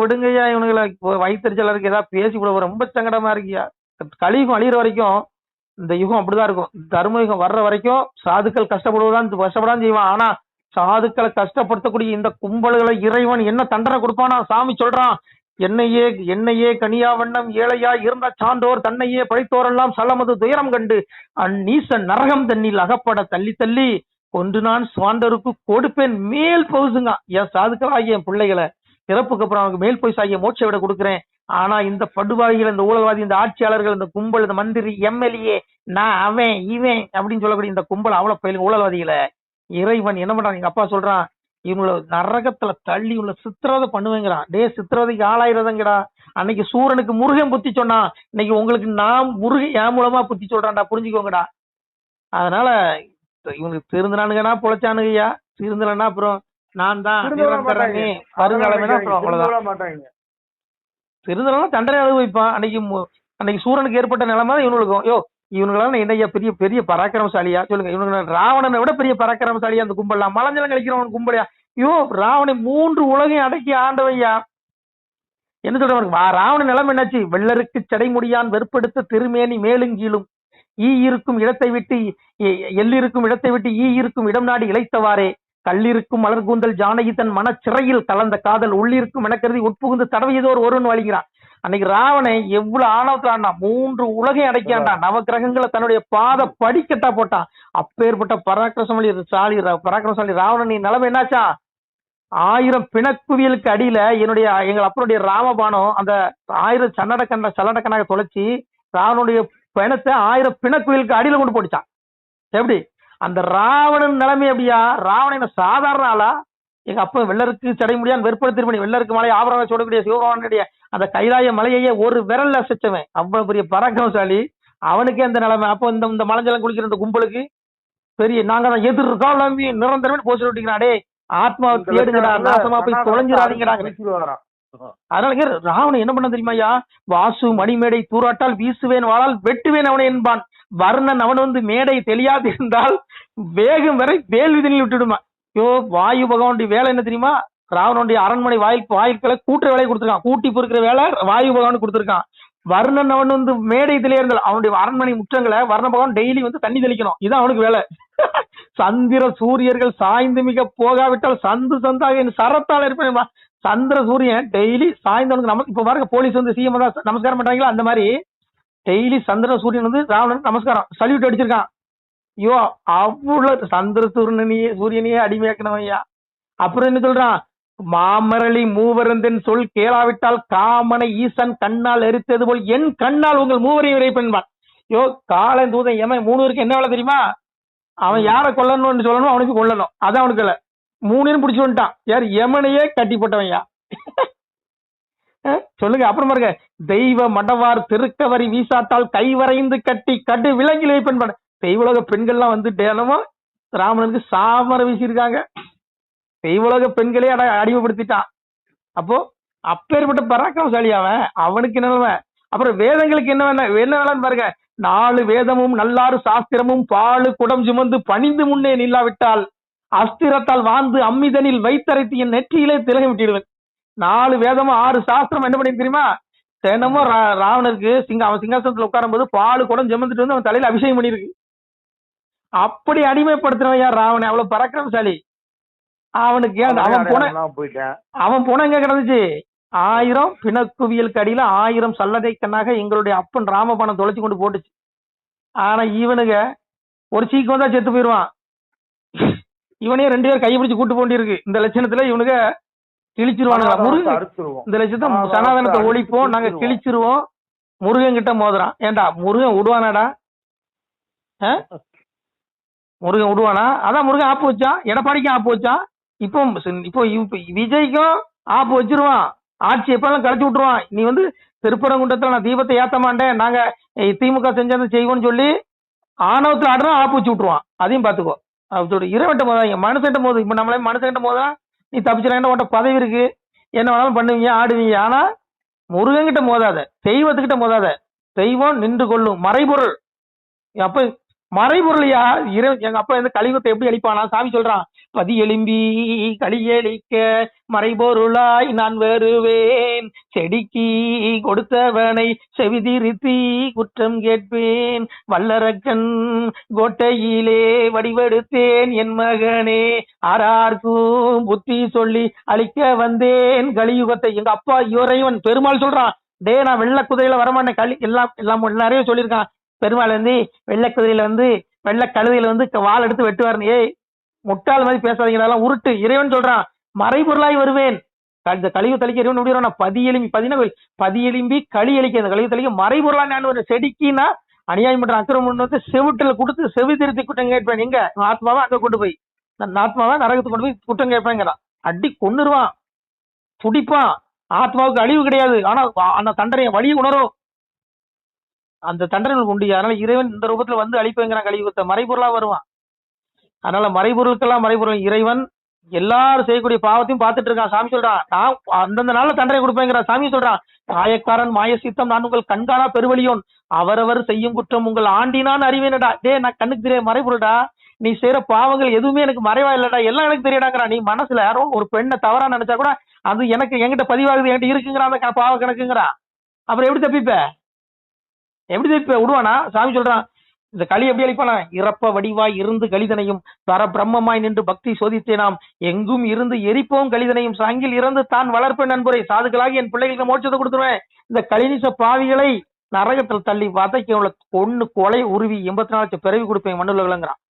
விடுங்கய்யா. இவனுங்களை வயிற்றுச்சலா இருக்கு. ஏதாவது பேசி கூட ரொம்ப சங்கடமா இருக்கியா. கலியுகம் அழிகிற வரைக்கும் இந்த யுகம் அப்படிதான் இருக்கும். தர்ம யுகம் வர்ற வரைக்கும் சாதுக்கள் கஷ்டப்படாதான் செய்வான். ஆனா சாதுக்களை கஷ்டப்படுத்தக்கூடிய இந்த கும்பல்களை இறைவன் என்ன தண்டனை கொடுப்பானா? சாமி சொல்றான், என்னையே கனியா வண்ணம் ஏழையா இருந்த சான்றோர் தன்னையே படைத்தோரெல்லாம் சலமது துயரம் கண்டு அந்நீசன் நரகம் தண்ணில் அகப்பட தள்ளி தள்ளி கொன்று நான் சுவாண்டருக்கு கொடுப்பேன் மேல் பவுசுங்க. என் சாதுக்களாகிய என் பிள்ளைகளை இறப்புக்கு அப்புறம் அவனுக்கு மேல் பவுசு ஆகிய மோட்சை விட கொடுக்குறேன். ஆனா இந்த படுவாதிகள், இந்த ஊழல்வாதி, இந்த ஆட்சியாளர்கள், இந்த கும்பல், இந்த மந்திரி, எம்எல்ஏ, நான் அவன் இவன் அப்படின்னு சொல்லக்கூடிய இந்த கும்பல் அவ்வளவு பயிலும் ஊழல்வாதிகளை இறைவன் என்ன பண்றான்? எங்க அப்பா சொல்றான், இவங்கள நரகத்துல தள்ளி உள்ள சித்திரவதை பண்ணுவேங்கிறான். சித்திரவதைக்கு ஆளாயிரதங்கடா. அன்னைக்கு சூரனுக்கு முருகன் புத்தி சொன்னான். இன்னைக்கு உங்களுக்கு நான் முருகன் என் மூலமா புத்தி சொல்றான்டா, புரிஞ்சுக்கோங்கடா. அதனால இவங்களுக்கு திருந்தினானுங்கன்னா பொழைச்சானுங்கய்யா. திருந்தலன்னா அப்புறம் நான் தான் வருங்காலமே அப்புறம் அவ்வளவுதான். திருந்தலாம் தண்டனை அனுபவிப்பான். அன்னைக்கு சூரனுக்கு ஏற்பட்ட நிலைமை தான் இவனுக்கும். இவனுங்களாம் என்னையா பெரிய பெரிய பராக்கிரமசாலியா? சொல்லுங்க. இவனுக்கு ராவணனை விட பெரிய பராக்கிரமசாலியா அந்த கும்பலாம்? மலஞ்சலம் கழிக்கிறவன் கும்பலையா? ராவணை 3 உலகையும் அடக்கி ஆண்டவையா. என்ன சொல்றவனுக்கு ராவணன் நிலைமை என்னாச்சு? வெள்ளருக்கு சடைமுடியான் வெறுப்படுத்த திருமேனி மேலும் கீழும் ஈ இருக்கும் இடத்தை விட்டு எல்லிருக்கும் இடத்தை விட்டு ஈ இருக்கும் இடம் நாடி இழைத்தவாறே கல்லிருக்கும் மலர்கூந்தல் ஜானகி தன் மனச்சிறையில் கலந்த காதல் உள்ளிருக்கும் எனக்கருதி உட்புகுந்து தடவையதோர் ஒருவன் வழிகிறான். அன்னைக்கு ராவனை எவ்வளவு ஆணவத்துல ஆண்டான். 3 உலகை அடைக்காண்டான். நவக்கிரகங்களை தன்னுடைய பாத படிக்கட்டா போட்டான். அப்பேற்பட்ட பராக்கிரமசாலி ராவணன் நிலைமை என்னாச்சா? 1000 பிணக்குவியலுக்கு அடியில எங்கள் அப்பனுடைய ராமபானம் அந்த 1000 சல்லடக்கண்ணாக தொலைச்சி ராவனுடைய பிணத்தை 1000 பிணக்குவியலுக்கு அடியில கொண்டு போட்டுச்சான். எப்படி அந்த ராவணன் நிலைமை? எப்படியா? ராவணன் சாதாரண ஆளா? எங்க அப்ப வெள்ளருக்கு சடை முடியான் வெறுப்படுத்தி வெள்ளருக்கு மலை ஆபரண சொல்லக்கூடிய சிவபகவானுடைய அந்த கைலாய மலையையே ஒரு விரல்ல அசைச்சவன். அவ்வளவு பெரிய பராக்கிரமசாலி. அவனுக்கே அந்த நிலைமை. அப்போ இந்த மலஞ்சலம் குளிக்கிற இந்த கும்பலுக்கு பெரிய நாங்க தான் எதிர்காலம் நிரந்தரமே போச்சு விட்டீங்கடா. ஆத்மாவை தேடுங்கடா, நாசமா போய் தொலைஞ்சிடாதீங்கடா. அதனால ராவணன் என்ன பண்ண தெரியுமாயா? வாசு மணிமேடை தூராட்டால் வீசுவேன் வாழால் வெட்டுவேன் அவனை என்பான். வர்ணன் அவன் வந்து மேடை தெளியாது இருந்தால் வேகம் வரை வேல்விதனில் விட்டுடுமா. வாயு பகவானுடைய வேலை என்ன தெரியுமா? ராவனுடைய அரண்மனை வாயில்களை கூட்டுற வேலையை கொடுத்துருக்கான். கூட்டி பொறுக்கிற வேலை வாயு பகவான் கொடுத்துருக்கான். வர்ணன் அவன் வந்து மேடை இதுல இருந்தால் அவனுடைய அரண்மனை முற்றங்களை வர்ண பகவான் டெய்லி வந்து தண்ணி தெளிக்கணும், இதான் அவனுக்கு வேலை. சந்திர சூரியர்கள் சாய்ந்து மிக போகாவிட்டால் சந்து சந்தாக சரத்தால் இருப்பேன். சந்திர சூரியன் டெய்லி சாய்ந்தவனுக்கு நமக்கு இப்ப பாருங்க போலீஸ் வந்து சிஎம் தான் நமஸ்காரம் பண்றாங்களா, அந்த மாதிரி டெய்லி சந்திர சூரியன் வந்து ராவணனுக்கு நமஸ்காரம் சல்யூட் அடிச்சிருக்கான். ஐயோ அவ்வளவு சந்திர சூரியனையே அடிமையாக்கணும் ஐயா. அப்புறம் என்ன சொல்றான், மாமரளி மூவரந்தன் சொல் கேளாவிட்டால் காமனை ஈசன் கண்ணால் எரித்தது போல் என் கண்ணால் உங்கள் மூவரையும் இறைப்பெண்பான். யோ காலன் தூதன் ஏமா 3 பேருக்கு என்ன வேலை தெரியுமா, அவன் யாரை கொல்லணும்னு சொல்லணும், அவனுக்கு கொல்லணும், அதான் அவனுக்கு இல்லை. 3 பிடிச்சு வந்துட்டான். யார், யமனையே கட்டி போட்டவன்யா. சொல்லுங்க. அப்புறம் பாருங்க, தெய்வ மடவார் திருக்கவரி வீசாத்தால் கைவரைந்து கட்டி கட்டு விலங்கிலே பெண். தெய்வலோக பெண்கள்லாம் வந்து தினமும் ராமனுக்கு சாமர வீசியிருக்காங்க. தெய்வலோக பெண்களே அடிமைப்படுத்திட்டான். அப்போ அப்பேற்பட்ட பராக்கிரமசாலி அவன், அவனுக்கு என்ன. அப்புறம் வேதங்களுக்கு என்ன வேலைன்னு பாருங்க, 4 வேதமும் நல்லாறு சாஸ்திரமும் பாலு குடம் சுமந்து பணிந்து முன்னே நில்லாவிட்டால் அஸ்திரத்தால் வாழ்ந்து அம்மிதனில் வைத்தரைத்து என் நெற்றியிலே திலகம் விட்டிடுவேன். 4 வேதமும் 6 சாஸ்திரம் என்ன பண்ணி தெரியுமா, தினமும் ராவணருக்கு அவன் சிங்காசனத்துல உட்காரும் போது பாலு குடம் சுமந்துட்டு வந்து அவன் தலையில அபிஷேகம் பண்ணிருக்கு. அப்படி அடிமைப்படுத்துறவன் யார், ராவணன். அவ்வளவு பராக்கிரமசாலி அவனுக்கு. அவன் போன எங்க கிடந்துச்சு, 1000 பிணக்குவியலுக்கு அடியில 1000 சல்லதை கண்ணாக எங்களுடைய அப்பன் ராமபானம் தொலைச்சு கொண்டு போட்டுச்சு. ஆனா இவனுங்க ஒரு சீக்கிரம் தான் செத்து போயிடுவான். இவனே 2 பேர் கைப்பிடிச்சு கூட்டு போண்டி இருக்கு. இந்த லட்சணத்துல இவனுங்க கிழிச்சிருவானுங்களா, முருகன் இந்த லட்சத்தை சனாதனத்தை ஒழிப்போம் நாங்க கிழிச்சிருவோம், முருகன் கிட்ட மோதுறான். ஏண்டா முருகன் விடுவானாடா, முருகன் விடுவானா? அதான் முருகன் ஆப்பு வச்சான், எடப்பாடிக்கும் ஆப்பு வச்சான், இப்போ விஜய்க்கும் ஆப்பு வச்சிருவான். ஆட்சி எப்பெல்லாம் கழிச்சு விட்டுருவான். நீ வந்து திருப்பரங்குன்றத்துல நான் தீபத்தை ஏத்த மாட்டேன், நாங்க திமுக செஞ்சதை செய்வோம்னு சொல்லி ஆணவத்துல ஆடுறா ஆப்பு வச்சு விட்டுருவான். அதையும் பாத்துக்கோ. அதோட இறைவன்ட்ட மோதாங்க, மனுஷன்ட்ட மோது. இப்ப நம்மளே மனுஷன்ட்ட மோதா நீ தப்பிச்சிடா, உன்ட்ட பதவி இருக்கு, என்ன வேணாலும் பண்ணுவீங்க ஆடுவீங்க. ஆனா முருகன்கிட்ட மோதாத, தெய்வத்துக்கிட்ட மோதாத. தெய்வம் நின்று கொள்ளும் மறைபொருள். அப்ப மறைபொருளையா எங்க அப்பா வந்து கலியுகத்தை எப்படி அழிப்பானா, சாமி சொல்றான், பதி எலும்பி களியளிக்க மறைபொருளாய் நான் வருவேன், செடிக்கு கொடுத்தவனை செவிதிருத்தி குற்றம் கேட்பேன், வல்லரக்கன் கோட்டையிலே வடிவெடுத்தேன் என் மகனே, ஆரார்க்கும் புத்தி சொல்லி அழிக்க வந்தேன் கலியுகத்தை. எங்க அப்பா இறைவன் பெருமாள் சொல்றான், டே நான் வெள்ள குதிரையில வரமாட்டேன், எல்லாம் நிறைய சொல்லியிருக்கான். பெருமாள் வந்து வெள்ளை குதிரையில வந்து வெள்ளை கழுதையில வந்து வாள் எடுத்து வெட்டுவார். ஏய் முட்டாள் மாதிரி பேசாதீங்க, உருட்டு. இறைவன் சொல்றான் மறைபொருளாய் வருவேன். இந்த கழிவு தளிக்க இறைவன் எப்படி பதி எலும்பி களி அளிக்க, இந்த கழிவு தளிக்க மறைபொருளா நான் ஒரு செடிக்கினா அநியாயம் பண்ற அக்கிரமம் வந்து செவிட்டுல கொடுத்து செவி திருத்தி குற்றம் கேட்பேன். எங்க ஆத்மாவை அங்க கொண்டு போய், ஆத்மாவை நரகத்துக்கு கொண்டு போய் குற்றம் கேட்பேங்கிறான். அடி கொன்னுருவான், துடிப்பான். ஆத்மாவுக்கு அழிவு கிடையாது, ஆனா அந்த தண்டனையை வழி உணரும், அந்த தண்டனை உண்டு. அதனால இறைவன் இந்த ரூபத்துல வந்து அழிப்புங்கிறான் கலியுகத்தை, மறைபொருளா வருவான். அதனால மறைபொருளுக்கெல்லாம் மறைபொருள் இறைவன் எல்லாரும் செய்யக்கூடிய பாவத்தையும் பார்த்துட்டு இருக்கான். சாமி சொல்றான் நான் அந்தந்த நாள்ல தண்டனை கொடுப்பேங்கிற. சாமி சொல்றான், மாயக்காரன் மாய சித்தம் நான் உங்கள் கண்காணா பெருவழியோன், அவரவர் செய்யும் குற்றம் உங்கள் ஆண்டினான் அறிவேனடா. டே நான் கண்ணுக்கு தெரிய மறைபொருடா, நீ செய்யற பாவங்கள் எதுவுமே எனக்கு மறைவா இல்லடா, எல்லாம் எனக்கு தெரியடாங்கிறான். நீ மனசுல யாரோ ஒரு பெண்ணை தவறா நினைச்சா கூட அது எனக்கு என்கிட்ட பதிவாகுது, என்கிட்ட இருக்குங்கிறான் அந்த பாவ கணக்குங்கிறான். அப்புறம் எப்படி தப்பிப்ப, எப்படி தப்பிப்ப, விடுவானா? சாமி சொல்றான் இந்த களி எப்படி அழிப்பானா, இறப்ப வடிவாய் இருந்து கலிதனையும் தர பிரம்மமாய் நின்று பக்தி சோதித்தேனாம், எங்கும் இருந்து எரிப்போம் கலிதனையும் சாங்கில் இறந்து தான் வளர்ப்பேன் நண்பரை, சாதுகளாகி என் பிள்ளைகளுக்கு மோட்சத்தை கொடுத்துருவேன். இந்த கலினிச பாவிகளை நரகத்தில் தள்ளி வதைக்க கொன்னு கொலை உருவி 84 லட்சம் பிறவி கொடுப்பேன் மண்ணுல விளங்குறான்.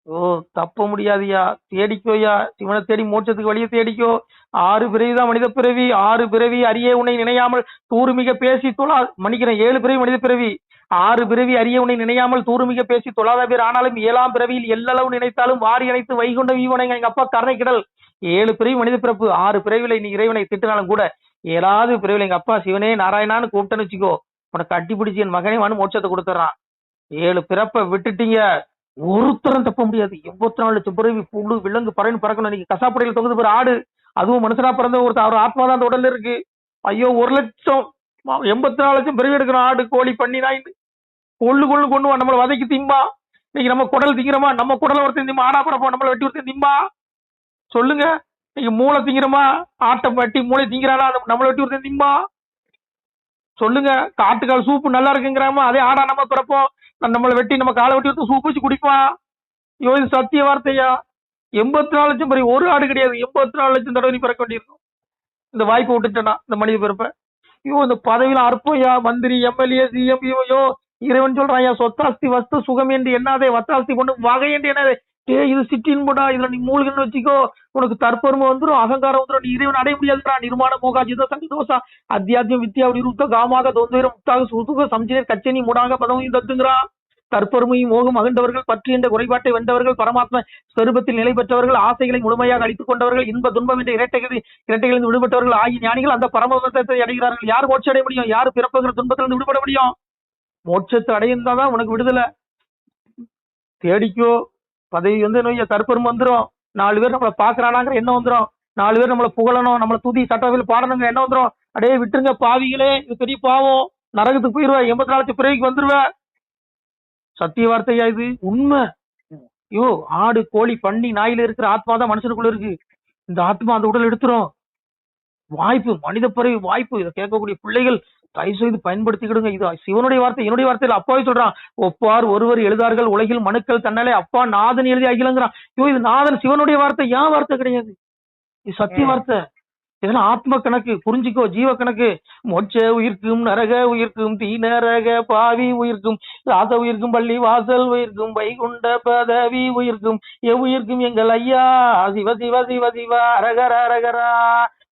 ஓ தப்ப முடியாதியா, தேடிக்கோயா, சிவனை தேடி மோட்சத்துக்கு வழியை தேடிக்கோ. 6 பிறவிதான் மனித பிறவி, 6 பிறவி அரிய உன்னை நினையாமல் தூருமிக பேசி தொழா மன்னிக்கிறேன் 7 பிறவி மனித பிறவி, 6 பிறவி அரிய உன்னை நினையாமல் தூருமிக பேசி தொழாத பேர் ஆனாலும் 7ஆம் பிறவியில் எல்லளவு நினைத்தாலும் வாரி அணைத்து வைகுண்ட வீவனை எங்க அப்பா கருணை கிடல். 7 பிறவி மனித பிறப்பு, 6 பிறவில நீ இறைவனை திட்டினாலும் கூட 7ஆவது பிறவில எங்க அப்பா சிவனே நாராயணான்னு கூப்பிட்டேன்னு வச்சுக்கோ, உனக்கு கட்டி பிடிச்சி என் மகனே வான்னு மோட்சத்தை கொடுத்துட்றான். 7 பிறப்பை விட்டுட்டீங்க, ஒருத்தரும் தப்ப முடியாது. 84 லட்சம் பிறவி புழு விலங்கு பறவைன்னு பறக்கணும். இன்னைக்கு கசாப்படையில் தொகுது பேர் ஆடு, அதுவும் மனுஷனா பிறந்த ஒரு ஆத்மா தான் அந்த உடல்ல இருக்கு. ஐயோ 1 லட்சம் 84 லட்சம் பிறவி எடுக்கிறோம். ஆடு கோழி பண்ணி நாய் கொண்டு நம்மளை வதைக்கு திம்பா. இன்னைக்கு நம்ம குடல் திங்கிறோமா, நம்ம குடலை ஒருத்தன் திம்பா, ஆடா பரப்போம் நம்மளை வெட்டி ஒருத்தன் திம்பா. சொல்லுங்க, இன்னைக்கு மூளை திங்கிறோமா, ஆட்டை வெட்டி மூளை திங்கிறானா நம்மளை வெட்டி ஒருத்தன் திம்பா. சொல்லுங்க. காட்டுக்கால் சூப்பு நல்லா இருக்குங்கிறாம அதே ஆடா நம்ம பிறப்போம், நம்மளை வெட்டி நம்ம காலை வெட்டி விட்டு சூப்பு வச்சு குடிப்பான். ஐயோ இது சத்திய வார்த்தையா? 84 லட்சம் பிறகு ஒரு ஆடு கிடையாது, 84 லட்சம் தடவை நீ பிறக்க வேண்டியிருக்கும் இந்த வாய்ப்பை விட்டுட்டேன்னா இந்த மனித பிறப்ப. ஐயோ இந்த பதவியில அற்பையா, மந்திரி, எம்எல்ஏ, சிஎம், ஐயோ இறைவன் சொல்றான் சொத்தாஸ்தி வஸ்து சுகம் என்று என்னாதே வத்தாஸ்தி கொண்டு வகை என்று என்னாதே. இது சிட்டின் போடா, இதுல நீ மூழ்குன்னு வச்சுக்கோ, உனக்கு தற்பெருமை வந்துடும், அகங்காரம் வந்துடும், நீ இறைவன் அடைய முடியாதுடா. நிர்மாண மோகா ஜித சங்கதோசா அத்தியாத்மியம் வித்யா விருத்த காமாக தோன்றும் முத்தாக சுதுக சம்ஜினர் கச்சனி மூடாக பதவியும் தத்துங்கிறான். தற்பெருமையும் மோகம் அகண்டவர்கள், பற்றி என்ற குறைபாட்டை வென்றவர்கள், பரமாத்ம ஸ்வரூபத்தில் நிலை பெற்றவர்கள், ஆசைகளை முழுமையாக அழித்துக் கொண்டவர்கள், இன்ப துன்பம் என்ற இரட்டைகளிலிருந்து விடுபட்டவர்கள் ஆகிய ஞானிகள் அந்த பரமபதத்தை அடைகிறார்கள். யார் மோட்சம் அடைய முடியும்? யார் பிறப்புகிற துன்பத்திலிருந்து விடுபட முடியும்? மோட்சத்தை அடைந்தாதான் உனக்கு விடுதலை. தேடிக்கோ. பதவி வந்து தற்பெருமை வந்துடும், 4 பேர் நம்மளை பாக்குறானாங்கிற என்ன வந்துடும், 4 பேர் நம்மளை புகழணும், நம்மளை துதி சட்டவில் பாடணுங்கிற என்ன வந்துடும். அடே விட்டுருங்க பாவிகளே, இது பெரிய பாவம், நரகத்துக்கு போயிருவ, 84 லட்சம் பிறவிக்கு வந்துருவ. சத்திய வார்த்தையா இது? உண்மை. ஐயோ ஆடு, கோழி, பன்னி, நாயில இருக்கிற ஆத்மா தான் மனுஷனுக்குள்ள இருக்கு. இந்த ஆத்மா அந்த உடல் எடுத்துரும். வாய்ப்பு, மனித பிறவி வாய்ப்பு. இதை கேட்கக்கூடிய பிள்ளைகள் தயவு செய்து பயன்படுத்திக்கிடுங்க. இது சிவனுடைய வார்த்தை, என்னுடைய வார்த்தையில. அப்பாவே சொல்றான், ஒப்பார் ஒருவர் எழுதார்கள் உலகில் மனுக்கள் தன்னாலே அப்பா நாதன் எழுதி அகிலங்கிறான். ஐயோ இது நாதன் சிவனுடைய வார்த்தை, ஏன் வார்த்தை கிடையாது. இது சத்திய வார்த்தை. இதெல்லாம் ஆத்ம கணக்கு, புரிஞ்சுக்கோ. ஜீவ கணக்கு. மோட்ச உயிர்க்கும், நரக உயிர்க்கும், தீ நரக பாவி உயிர்க்கும், ராச உயிர்க்கும், பள்ளி வாசல் உயிர்க்கும், வைகுண்ட பதவி உயிர்க்கும், எவ்வுயிர்க்கும் எங்கள் ஐயா சிவ சிவ சிவ சிவ அரகர அரகரா.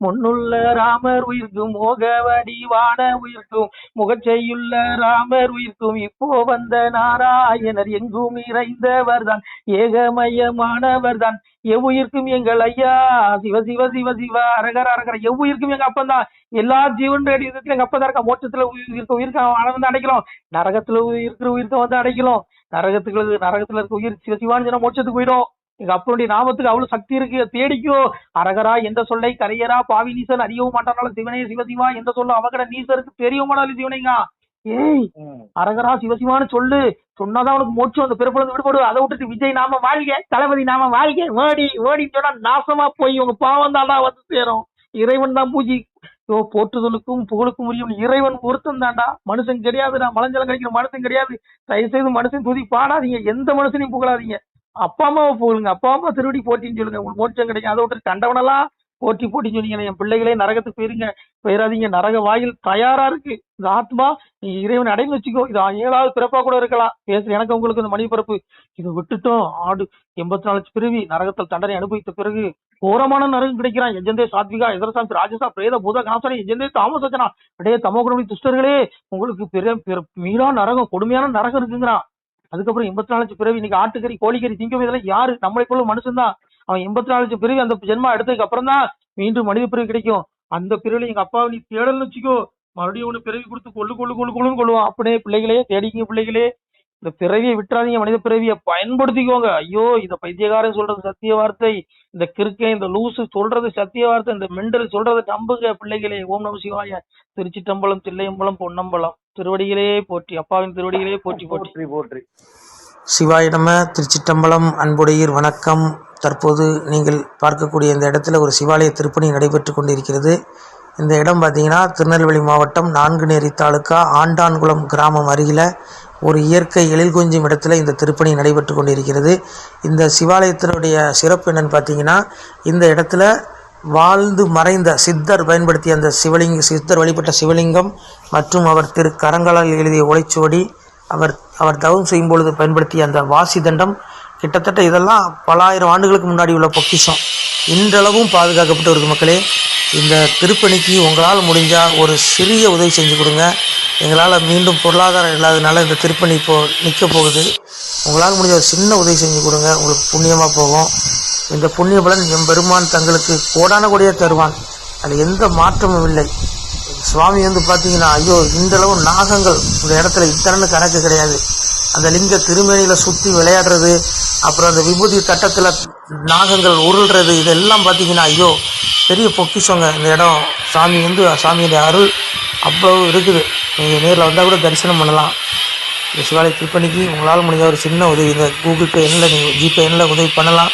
முன்னுள்ள ராமர் உயிர்க்கும், மோகவடிவான உயிர்க்கும், முகச்செய்யுள்ள ராமர் உயிர்க்கும், இப்போ வந்த நாராயணர் எங்கும் இறைந்தவர் தான், ஏகமயமானவர் தான், எவ்வுயிர்க்கும் எங்கள் ஐயா சிவ சிவ சிவ சிவ அரகர அரகர. எவ்வுயிர்க்கும் எங்க அப்பன் தான். எல்லா ஜீவன் விதத்துல எங்க அப்பன் தான் இருக்கா. மோட்சத்துல உயிர்க்க வந்து அடைக்கலாம், நரகத்துல இருக்கிற உயிர்க்க வந்து அடைக்கலாம். நரகத்துல இருக்க உயிர் சிவ சிவான்னு சொன்னா மோட்சத்துக்கு போயிடும். எங்க அப்பனுடைய நாமத்துக்கு அவ்வளவு சக்தி இருக்கு, தேடிக்கோ. அரகரா எந்த சொல்லை கரையரா பாவி நீசன் அறியவும் மாட்டானாலும் சிவனே சிவசிவா எந்த சொல்ல அவகட நீசருக்கு தெரியவும் மாட்டாலும் சிவனைங்க. ஏய் அரகரா சிவசிவான்னு சொல்லு, சொன்னாதான் உனக்கு மோட்சம், அந்த பிறப்புல விடுபடு. அதை விட்டுட்டு விஜய் நாம வாழ்க, தளபதி நாம வாழ்க, ஓடி ஓடின்னு சொன்னா நாசமா போய் உங்க பாவம் தான் வந்து சேரும். இறைவன் தான் பூஜை போற்றுதலுக்கும் புகழுக்கும் உரியும் இறைவன் ஒருத்தன் தாண்டா, மனுஷன் கிடையாதுடா. மலஞ்சலம் கிடைக்கிற மனுஷன் கிடையாது. தயவு செய்து மனுஷன் துதி பாடாதீங்க, எந்த மனுஷனையும் புகழாதீங்க. அப்பா அம்மாவை புகழுங்க, அப்பா அம்மா திருவடி போட்டின்னு சொல்லுங்க, உங்களுக்கு மோட்சம் கிடைக்கும். அதை விட்டு கண்டவனெல்லாம் போட்டி சொன்னீங்க. என் பிள்ளைகளே நரகத்துக்கு போயிருங்க, போயிடாதீங்க. நரக வாயில் தயாரா இருக்கு. இந்த ஆத்மா நீ இறைவன் அடைந்து வச்சுக்கோ. இது 7வது பிறப்பா கூட இருக்கலாம். பேசுற எனக்கு உங்களுக்கு இந்த மணி பிறப்பு இதை விட்டுட்டோம். ஆடு 84 லட்சம் பிறவி நரகத்தில் தண்டனை அனுபவித்த பிறகு கோரமான நரகம் கிடைக்கிறான். எஜந்தே சாத்விகா எதிரசாமி ராஜசா பிரேத பூத கணாசனி எஜந்தே தாமசனா. அடையே தமோகுணி துஷ்டர்களே, உங்களுக்கு மீறா நரகம், கொடுமையான நரகம் இருக்குங்கிறான். அதுக்கப்புறம் 84 லட்சம் பிறவி. இன்னைக்கு ஆட்டுக்கறி, கோழிக்கறி திங்கும் இதெல்லாம் யாரு? நம்மளை போல மனுஷன் தான். அவன் 84 லட்சம் பிறவி அந்த ஜென்மா எடுத்ததுக்கு அப்புறம் தான் மீண்டும் மனித பிறவி கிடைக்கும். அந்த பிறவில எங்க அப்பாவை நீ தேடல்னு வச்சுக்கோ, மறுபடியும் ஒண்ணு பிறவி கொடுத்து கொள்ளுன்னு கொள்ளுவான். அப்படியே பிள்ளைகளே தேடிங்க, பிள்ளைகளே இந்த பிறவியை விட்டுறாதீங்க, மனித பிறவியை பயன்படுத்திக்கோங்க. ஐயோ இந்த பைத்தியக்காரன் சொல்றது சத்திய வார்த்தை, இந்த கிறுக்கை இந்த லூசு சொல்றது சத்திய வார்த்தை, இந்த மெண்டல் சொல்றது நம்புங்க பிள்ளைகளே. ஓம் நம சிவாய. திருச்சிட்டம்பலம், தில்லையம்பலம், பொன்னம்பலம். திருவடிகளே போற்றி, அப்பாவின் திருவடிகளே போற்றி போற்றி போற்றி. சிவாய நம. திருச்சிட்டம்பலம். அன்புடையீர் வணக்கம். தற்போது நீங்கள் பார்க்கக்கூடிய இந்த இடத்துல ஒரு சிவாலய திருப்பணி நடைபெற்று கொண்டிருக்கிறது. இந்த இடம் பார்த்தீங்கன்னா திருநெல்வேலி மாவட்டம் நான்குநேரி தாலுக்கா ஆண்டான்குளம் கிராமம் அருகில் ஒரு இயற்கை எழில் கொஞ்சம் இடத்துல இந்த திருப்பணி நடைபெற்று கொண்டிருக்கிறது. இந்த சிவாலயத்தினுடைய சிறப்பு என்னன்னு பார்த்தீங்கன்னா, இந்த இடத்துல வாழ்ந்து மறைந்த சித்தர் பயன்படுத்திய அந்த சித்தர் வழிபட்ட சிவலிங்கம் மற்றும் அவர் கரங்களால் எழுதிய ஓலைச்சுவடி, அவர் தவம் செய்யும் பொழுது பயன்படுத்திய அந்த வாசி தண்டம், கிட்டத்தட்ட இதெல்லாம் பல ஆயிரம் ஆண்டுகளுக்கு முன்னாடி உள்ள பொக்கிஷம் இன்றளவும் பாதுகாக்கப்பட்டு வருது. மக்களே, இந்த திருப்பணிக்கு உங்களால் முடிஞ்சால் ஒரு சிறிய உதவி செஞ்சு கொடுங்க. எங்களால் மீண்டும் பொருளாதாரம் இல்லாததுனால இந்த திருப்பணி இப்போது நிற்க போகுது. உங்களால் முடிஞ்ச ஒரு சின்ன உதவி செஞ்சு கொடுங்க, உங்களுக்கு புண்ணியமாக போகும். இந்த புண்ணிய பலன் எம்பெருமான் தங்களுக்கு கோடான கோடியாக தருவான், அதில் எந்த மாற்றமும் இல்லை. சுவாமி பார்த்தீங்கன்னா, ஐயோ இன்றளவு நாகங்கள் இந்த இடத்துல இத்தனை கணக்கு கிடையாது. அந்த லிங்க திருமேனியில் சுற்றி விளையாடுறது, அப்புறம் அந்த விபூதி தட்டத்தில் நாகங்கள் உருள்றது, இதெல்லாம் பார்த்தீங்கன்னா ஐயோ பெரிய பொக்கிஷங்க. இந்த இடம் சாமியுடைய அருள் அவ்வளவு இருக்குது. நீங்கள் நேரில் வந்தால் கூட தரிசனம் பண்ணலாம். இந்த சிவாலய திருப்பணிக்கு உங்களால் முடிஞ்ச ஒரு சின்ன உதவி, இந்த கூகுள் பே எண்ணில் நீங்கள் ஜிபே எண்ணில் உதவி பண்ணலாம்.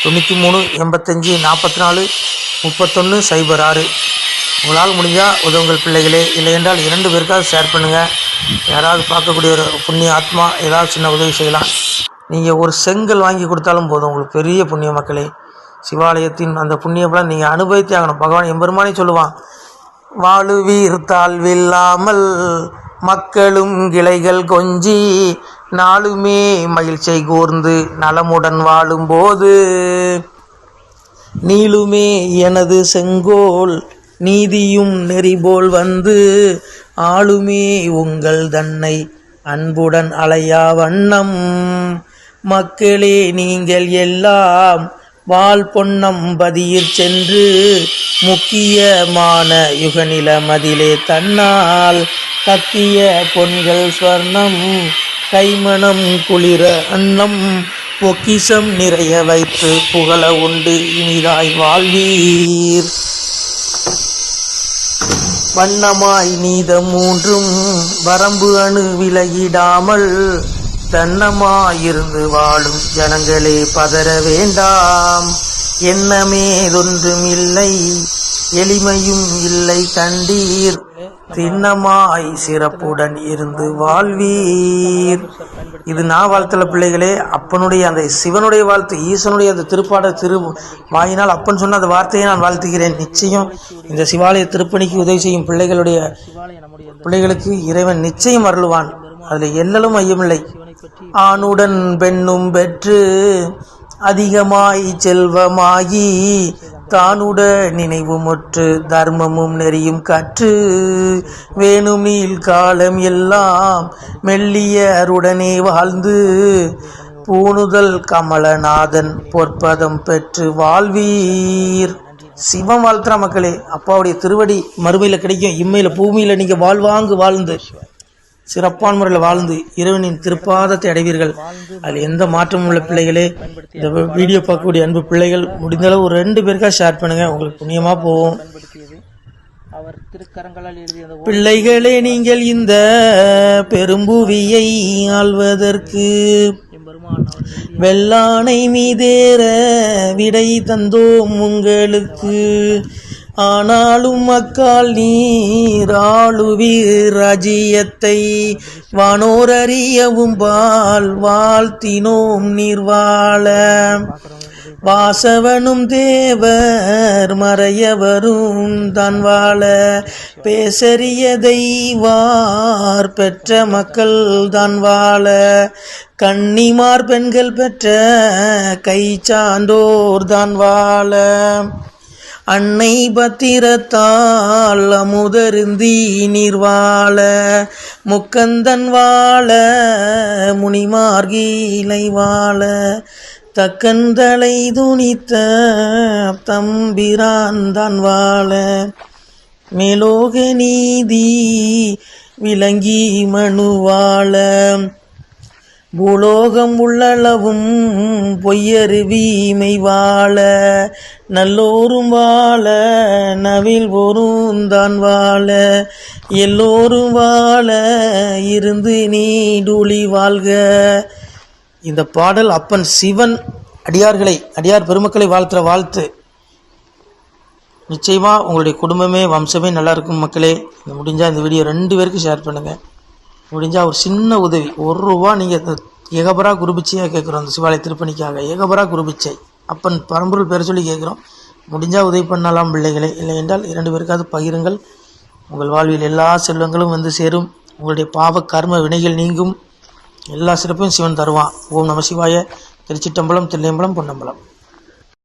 93 85 44 31 06. உங்களால் முடிஞ்சால் உதவுங்கள் பிள்ளைகளே. இல்லை என்றால் 2 பேருக்காவது ஷேர் பண்ணுங்கள். யாராவது பார்க்கக்கூடிய ஒரு புண்ணிய ஆத்மா ஏதாவது சின்ன உதவி செய்யலாம். நீங்கள் ஒரு செங்கல் வாங்கி கொடுத்தாலும் போதும், உங்களுக்கு பெரிய புண்ணிய மக்களே. சிவாலயத்தின் அந்த புண்ணியப்பெல்லாம் நீங்கள் அனுபவித்தே ஆகணும். பகவான் எம்பெருமானே சொல்லுவான், வாழுவீர் தாழ்வில்லாமல் மக்களும் கிளைகள் கொஞ்சி நாளுமே மகிழ்ச்சியை கூர்ந்து நலமுடன் வாழும்போது நீளுமே எனது செங்கோல் நீதியும் நெறிபோல் வந்து ஆளுமே உங்கள் தன்னை அன்புடன் அலையா வண்ணம். மக்களே நீங்கள் எல்லாம் வால் பொன்னம்பதியிற் சென்று முக்கியமான யுகநில மதிலே தன்னால் கத்திய பொன்கள் ஸ்வர்ணம் கைமணம் குளிர அன்னம் பொக்கிஷம் நிறைய வைத்து புகழ உண்டு இனிதாய் வாழ்வீர். வண்ணமாய் நீதம் 3ம் வரம்பு அணு விலகிடாமல் தன்னமாயிருந்து வாழும் ஜனங்களே பதற வேண்டாம். எண்ணமேதொன்றும் இல்லை எளிமையும் இல்லை கண்டீர் திண்ணமாய் சிறப்புடன் இருந்து வாழ்வீர். இது நான் வாழ்த்தல பிள்ளைகளே, அப்பனுடைய அந்த சிவனுடைய வாழ்த்து, ஈசனுடைய அந்த திருப்பாடல் திரு வாயினால் அப்பன் சொன்ன அந்த வார்த்தையை நான் வாழ்த்துகிறேன். நிச்சயம் இந்த சிவாலய திருப்பணிக்கு உதவி செய்யும் பிள்ளைகளுக்கு இறைவன் நிச்சயம் அருள்வான். அதில் எல்லலும் ஐயமில்லை. ஆணுடன் பெண்ணும் பெற்று அதிகமாய் செல்வமாகி தானுட நினைவுமுற்று தர்மமும் நெறியும் கற்று வேணும் நீள் காலம் எல்லாம் மெல்லியருடனே வாழ்ந்து பூணுதல் கமலநாதன் பொற்பதம் பெற்று வாழ்வீர். சிவம் வாழ்த்துறா மக்களே. அப்பாவுடைய திருவடி மறுமையில் கிடைக்கும், இம்மையில் பூமியில் நீங்கள் வாழ்வாங்கு வாழ்ந்து சிறப்பான முறையில் வாழ்ந்து இறைவனின் திருப்பாதத்தை அடைவீர்கள். அதில் எந்த மாற்றமும் உள்ள பிள்ளைகளே, இந்த வீடியோ பார்க்கக்கூடிய அன்பு பிள்ளைகள் முடிந்தளவு ஒரு 2 பேருக்கா ஷேர் பண்ணுங்கள், உங்களுக்கு புண்ணியமாக போகும். பிள்ளைகளே, நீங்கள் இந்த பெரும்புவியை ஆள்வதற்கு வெள்ளானை மீதேற விடை தந்தோம் உங்களுக்கு. ஆனாலும் மக்கால் நீர் ஆளுவீர் ராஜ்யத்தை வானோர் அறியவும் வாழ்த்தினோம் நீர் வாழ. வாசவனும் தேவர் மறையவரும் தான் வாழ பேசறியதை வார் பெற்ற மக்கள் தான் வாழ. கன்னிமார் பெண்கள் பெற்ற கை சான்றோர் தான் வாழ. அன்னை பத்திரத்தால் அமுதருந்தி நீர் வாழ. முக்கந்தன் வாழ முனிமார்கீலை வாழ. தக்கந்தலை துணித்த தம்பிரான் தான் வாழ. மேலோக நீதி விளங்கி மனு வாழ. பூலோகம் உள்ளளவும் பொய்யருவீமை வாழ. நல்லோரும் வாழ நவில் ஒருந்தான் வாழ. எல்லோரும் வாழ இருந்து நீடுழி வாழ்க. இந்த பாடல் அப்பன் சிவன் அடியார் பெருமக்களை வாழ்த்துற வாழ்த்து. நிச்சயமா உங்களுடைய குடும்பமே வம்சமே நல்லா இருக்கும் மக்களே. முடிஞ்சால் இந்த வீடியோ 2 பேருக்கு ஷேர் பண்ணுங்கள். முடிஞ்சால் ஒரு சின்ன உதவி, ₹1 நீங்கள் ஏகபரா குருபிச்சையாக கேட்குறோம். அந்த சிவாலய திருப்பணிக்காக ஏகபரா குருபிச்சை அப்பன் பரம்பொருள் பேர் சொல்லி கேட்குறோம். முடிஞ்சால் உதவி பண்ணலாம் பிள்ளைகளே. இல்லை என்றால் 2 பேருக்காவது பகிருங்கள். உங்கள் வாழ்வில் எல்லா செல்வங்களும் வந்து சேரும். உங்களுடைய பாவ கர்ம வினைகள் நீங்கும். எல்லா சிறப்பையும் சிவன் தருவான். ஓம் நம சிவாய. திருச்சிட்டம்பலம், தில்லையம்பலம், பொன்னம்பலம்.